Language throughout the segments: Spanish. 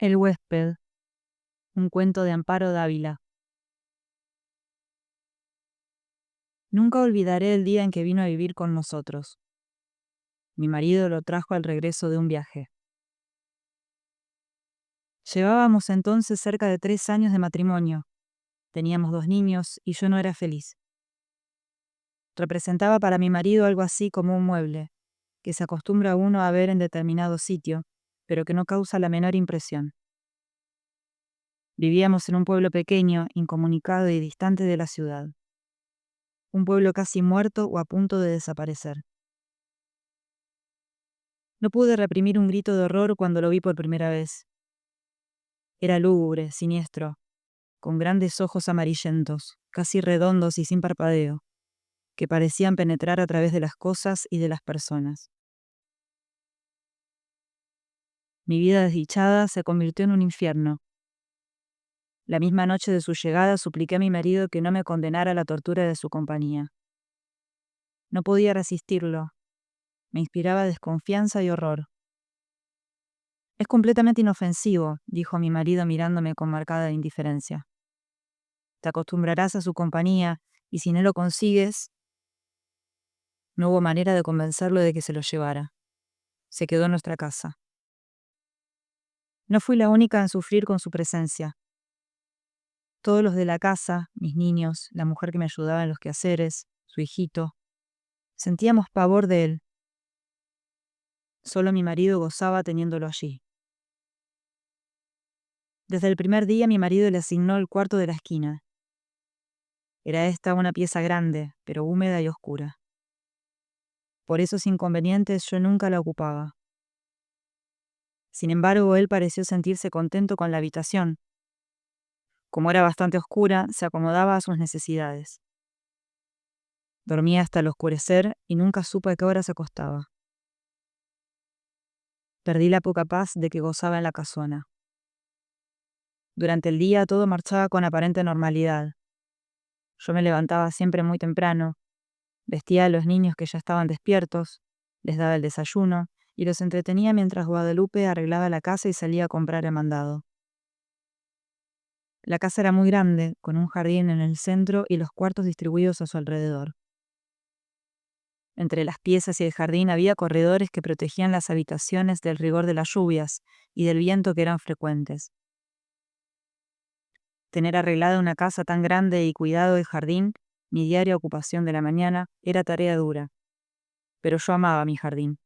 El huésped, un cuento de Amparo Dávila. Nunca olvidaré el día en que vino a vivir con nosotros. Mi marido lo trajo al regreso de un viaje. Llevábamos entonces cerca de 3 años de matrimonio. Teníamos 2 niños y yo no era feliz. Representaba para mi marido algo así como un mueble, que se acostumbra uno a ver en determinado sitio, pero que no causa la menor impresión. Vivíamos en un pueblo pequeño, incomunicado y distante de la ciudad. Un pueblo casi muerto o a punto de desaparecer. No pude reprimir un grito de horror cuando lo vi por primera vez. Era lúgubre, siniestro, con grandes ojos amarillentos, casi redondos y sin parpadeo, que parecían penetrar a través de las cosas y de las personas. Mi vida desdichada se convirtió en un infierno. La misma noche de su llegada supliqué a mi marido que no me condenara a la tortura de su compañía. No podía resistirlo. Me inspiraba desconfianza y horror. Es completamente inofensivo, dijo mi marido mirándome con marcada indiferencia. Te acostumbrarás a su compañía, y si no lo consigues... No hubo manera de convencerlo de que se lo llevara. Se quedó en nuestra casa. No fui la única en sufrir con su presencia. Todos los de la casa, mis niños, la mujer que me ayudaba en los quehaceres, su hijito, sentíamos pavor de él. Solo mi marido gozaba teniéndolo allí. Desde el primer día mi marido le asignó el cuarto de la esquina. Era esta una pieza grande, pero húmeda y oscura. Por esos inconvenientes yo nunca la ocupaba. Sin embargo, él pareció sentirse contento con la habitación. Como era bastante oscura, se acomodaba a sus necesidades. Dormía hasta el oscurecer y nunca supe a qué hora se acostaba. Perdí la poca paz de que gozaba en la casona. Durante el día todo marchaba con aparente normalidad. Yo me levantaba siempre muy temprano, vestía a los niños que ya estaban despiertos, les daba el desayuno y los entretenía mientras Guadalupe arreglaba la casa y salía a comprar el mandado. La casa era muy grande, con un jardín en el centro y los cuartos distribuidos a su alrededor. Entre las piezas y el jardín había corredores que protegían las habitaciones del rigor de las lluvias y del viento que eran frecuentes. Tener arreglada una casa tan grande y cuidado el jardín, mi diaria ocupación de la mañana, era tarea dura. Pero yo amaba mi jardín.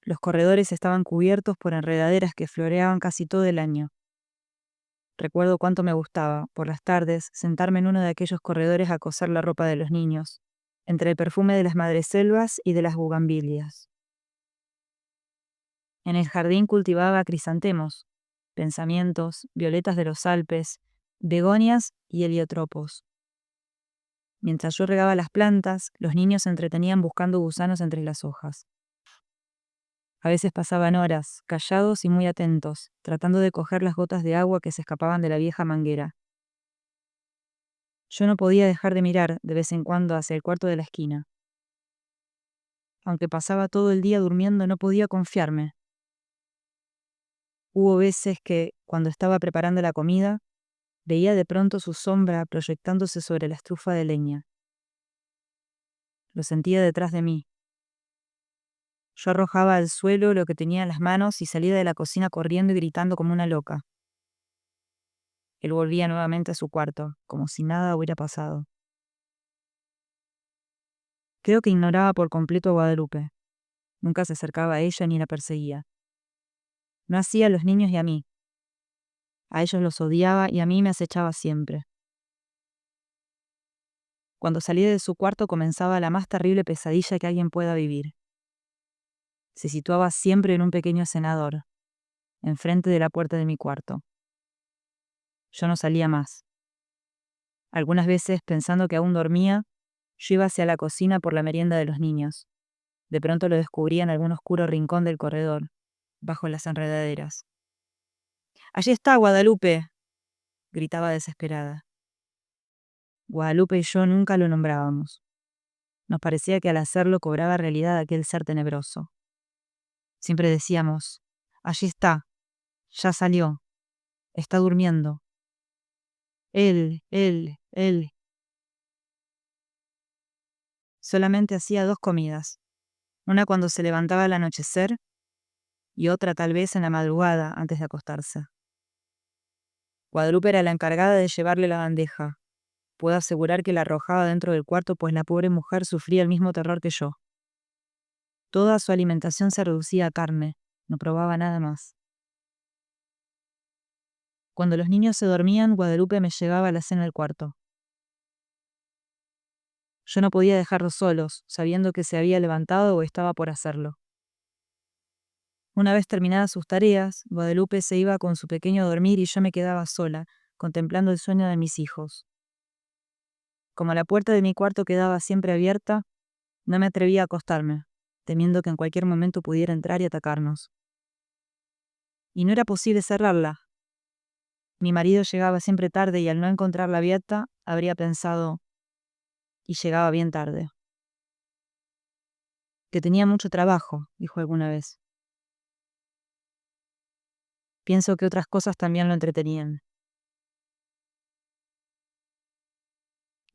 Los corredores estaban cubiertos por enredaderas que floreaban casi todo el año. Recuerdo cuánto me gustaba, por las tardes, sentarme en uno de aquellos corredores a coser la ropa de los niños, entre el perfume de las madreselvas y de las bugambilias. En el jardín cultivaba crisantemos, pensamientos, violetas de los Alpes, begonias y heliotropos. Mientras yo regaba las plantas, los niños se entretenían buscando gusanos entre las hojas. A veces pasaban horas, callados y muy atentos, tratando de coger las gotas de agua que se escapaban de la vieja manguera. Yo no podía dejar de mirar de vez en cuando hacia el cuarto de la esquina. Aunque pasaba todo el día durmiendo, no podía confiarme. Hubo veces que, cuando estaba preparando la comida, veía de pronto su sombra proyectándose sobre la estufa de leña. Lo sentía detrás de mí. Yo arrojaba al suelo lo que tenía en las manos y salía de la cocina corriendo y gritando como una loca. Él volvía nuevamente a su cuarto, como si nada hubiera pasado. Creo que ignoraba por completo a Guadalupe. Nunca se acercaba a ella ni la perseguía. No hacía a los niños y a mí. A ellos los odiaba y a mí me acechaba siempre. Cuando salía de su cuarto comenzaba la más terrible pesadilla que alguien pueda vivir. Se situaba siempre en un pequeño cenador, enfrente de la puerta de mi cuarto. Yo no salía más. Algunas veces, pensando que aún dormía, yo iba hacia la cocina por la merienda de los niños. De pronto lo descubría en algún oscuro rincón del corredor, bajo las enredaderas. «¡Allí está, Guadalupe!», gritaba desesperada. Guadalupe y yo nunca lo nombrábamos. Nos parecía que al hacerlo cobraba realidad aquel ser tenebroso. Siempre decíamos, «allí está», Ya salió. Está durmiendo. Él. Solamente hacía 2 comidas. Una cuando se levantaba al anochecer y otra tal vez en la madrugada antes de acostarse. Guadalupe era la encargada de llevarle la bandeja. Puedo asegurar que la arrojaba dentro del cuarto, pues la pobre mujer sufría el mismo terror que yo. Toda su alimentación se reducía a carne, no probaba nada más. Cuando los niños se dormían, Guadalupe me llevaba la cena al cuarto. Yo no podía dejarlos solos, sabiendo que se había levantado o estaba por hacerlo. Una vez terminadas sus tareas, Guadalupe se iba con su pequeño a dormir y yo me quedaba sola, contemplando el sueño de mis hijos. Como la puerta de mi cuarto quedaba siempre abierta, no me atrevía a acostarme, temiendo que en cualquier momento pudiera entrar y atacarnos. Y no era posible cerrarla. Mi marido llegaba siempre tarde y al no encontrarla abierta, habría pensado, y llegaba bien tarde. Que tenía mucho trabajo, dijo alguna vez. Pienso que otras cosas también lo entretenían.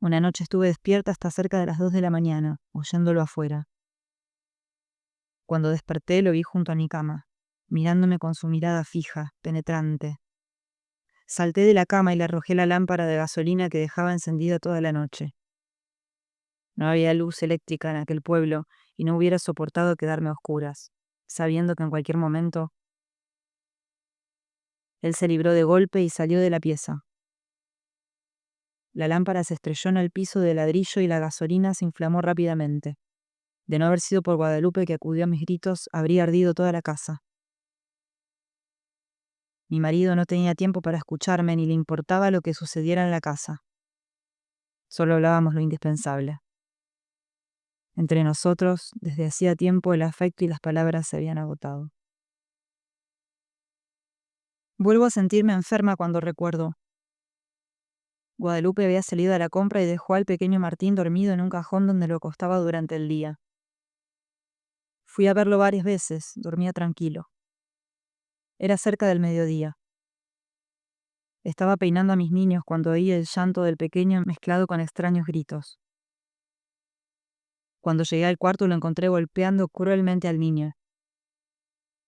Una noche estuve despierta hasta cerca de las 2 de la mañana, oyéndolo afuera. Cuando desperté lo vi junto a mi cama, mirándome con su mirada fija, penetrante. Salté de la cama y le arrojé la lámpara de gasolina que dejaba encendida toda la noche. No había luz eléctrica en aquel pueblo y no hubiera soportado quedarme a oscuras, sabiendo que en cualquier momento él se libró de golpe y salió de la pieza. La lámpara se estrelló en el piso de ladrillo y la gasolina se inflamó rápidamente. De no haber sido por Guadalupe que acudió a mis gritos, habría ardido toda la casa. Mi marido no tenía tiempo para escucharme ni le importaba lo que sucediera en la casa. Solo hablábamos lo indispensable. Entre nosotros, desde hacía tiempo, el afecto y las palabras se habían agotado. Vuelvo a sentirme enferma cuando recuerdo. Guadalupe había salido a la compra y dejó al pequeño Martín dormido en un cajón donde lo acostaba durante el día. Fui a verlo varias veces, dormía tranquilo. Era cerca del mediodía. Estaba peinando a mis niños cuando oí el llanto del pequeño mezclado con extraños gritos. Cuando llegué al cuarto lo encontré golpeando cruelmente al niño.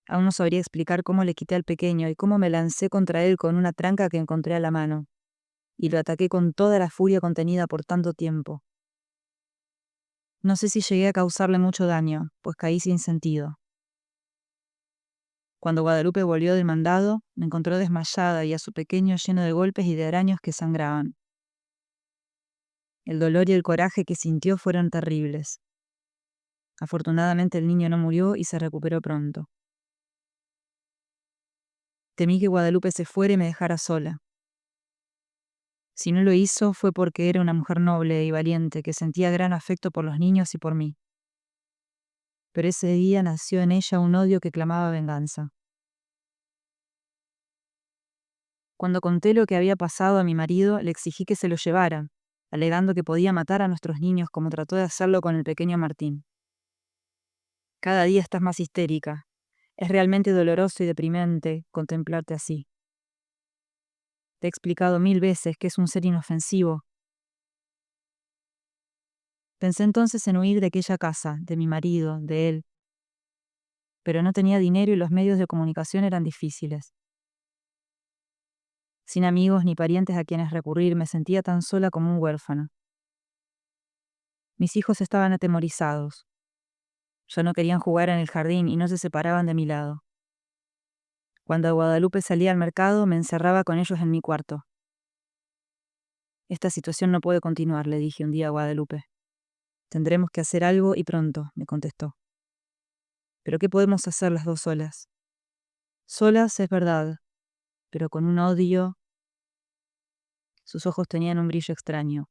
Aún no sabría explicar cómo le quité al pequeño y cómo me lancé contra él con una tranca que encontré a la mano, y lo ataqué con toda la furia contenida por tanto tiempo. No sé si llegué a causarle mucho daño, pues caí sin sentido. Cuando Guadalupe volvió del mandado, me encontró desmayada y a su pequeño lleno de golpes y de araños que sangraban. El dolor y el coraje que sintió fueron terribles. Afortunadamente el niño no murió y se recuperó pronto. Temí que Guadalupe se fuera y me dejara sola. Si no lo hizo fue porque era una mujer noble y valiente que sentía gran afecto por los niños y por mí. Pero ese día nació en ella un odio que clamaba venganza. Cuando conté lo que había pasado a mi marido, le exigí que se lo llevaran, alegando que podía matar a nuestros niños como trató de hacerlo con el pequeño Martín. Cada día estás más histérica. Es realmente doloroso y deprimente contemplarte así. Te he explicado 1000 veces que es un ser inofensivo. Pensé entonces en huir de aquella casa, de mi marido, de él. Pero no tenía dinero y los medios de comunicación eran difíciles. Sin amigos ni parientes a quienes recurrir, me sentía tan sola como un huérfano. Mis hijos estaban atemorizados. Ya no querían jugar en el jardín y no se separaban de mi lado. Cuando Guadalupe salía al mercado, me encerraba con ellos en mi cuarto. Esta situación no puede continuar, le dije un día a Guadalupe. Tendremos que hacer algo y pronto, me contestó. ¿Pero qué podemos hacer las dos solas? Solas es verdad, pero con un odio. Sus ojos tenían un brillo extraño.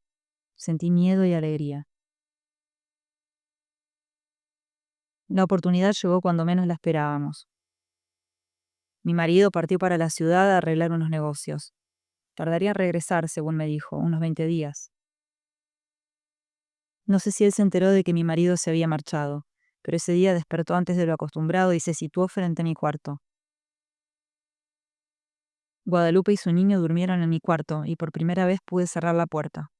Sentí miedo y alegría. La oportunidad llegó cuando menos la esperábamos. Mi marido partió para la ciudad a arreglar unos negocios. Tardaría en regresar, según me dijo, unos 20 días. No sé si él se enteró de que mi marido se había marchado, pero ese día despertó antes de lo acostumbrado y se situó frente a mi cuarto. Guadalupe y su niño durmieron en mi cuarto y por primera vez pude cerrar la puerta.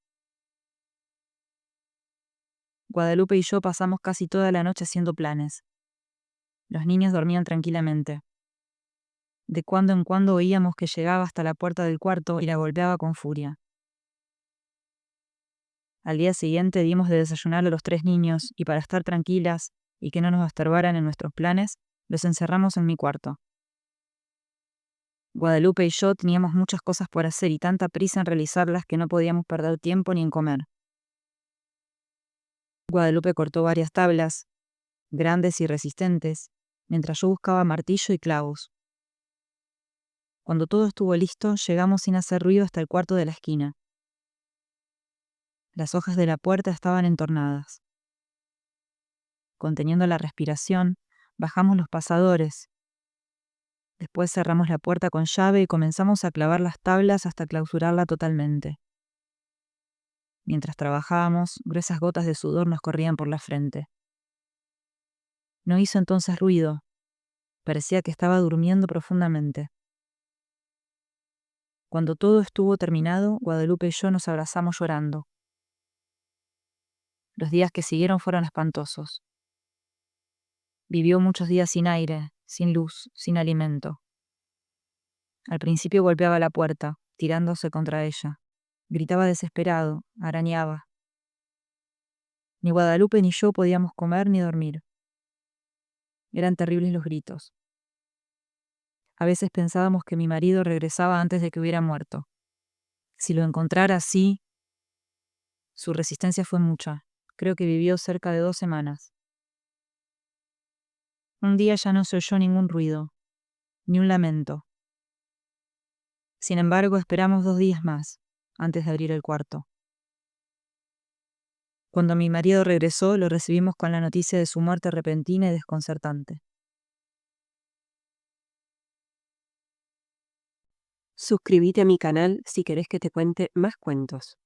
Guadalupe y yo pasamos casi toda la noche haciendo planes. Los niños dormían tranquilamente. De cuando en cuando oíamos que llegaba hasta la puerta del cuarto y la golpeaba con furia. Al día siguiente dimos de desayunar a los 3 niños y para estar tranquilas y que no nos estorbaran en nuestros planes, los encerramos en mi cuarto. Guadalupe y yo teníamos muchas cosas por hacer y tanta prisa en realizarlas que no podíamos perder tiempo ni en comer. Guadalupe cortó varias tablas, grandes y resistentes, mientras yo buscaba martillo y clavos. Cuando todo estuvo listo, llegamos sin hacer ruido hasta el cuarto de la esquina. Las hojas de la puerta estaban entornadas. Conteniendo la respiración, bajamos los pasadores. Después cerramos la puerta con llave y comenzamos a clavar las tablas hasta clausurarla totalmente. Mientras trabajábamos, gruesas gotas de sudor nos corrían por la frente. No hizo entonces ruido. Parecía que estaba durmiendo profundamente. Cuando todo estuvo terminado, Guadalupe y yo nos abrazamos llorando. Los días que siguieron fueron espantosos. Vivió muchos días sin aire, sin luz, sin alimento. Al principio golpeaba la puerta, tirándose contra ella. Gritaba desesperado, arañaba. Ni Guadalupe ni yo podíamos comer ni dormir. Eran terribles los gritos. A veces pensábamos que mi marido regresaba antes de que hubiera muerto. Si lo encontrara así, su resistencia fue mucha. Creo que vivió cerca de 2 semanas. Un día ya no se oyó ningún ruido, ni un lamento. Sin embargo, esperamos 2 días más, antes de abrir el cuarto. Cuando mi marido regresó, lo recibimos con la noticia de su muerte repentina y desconcertante. Suscríbete a mi canal si querés que te cuente más cuentos.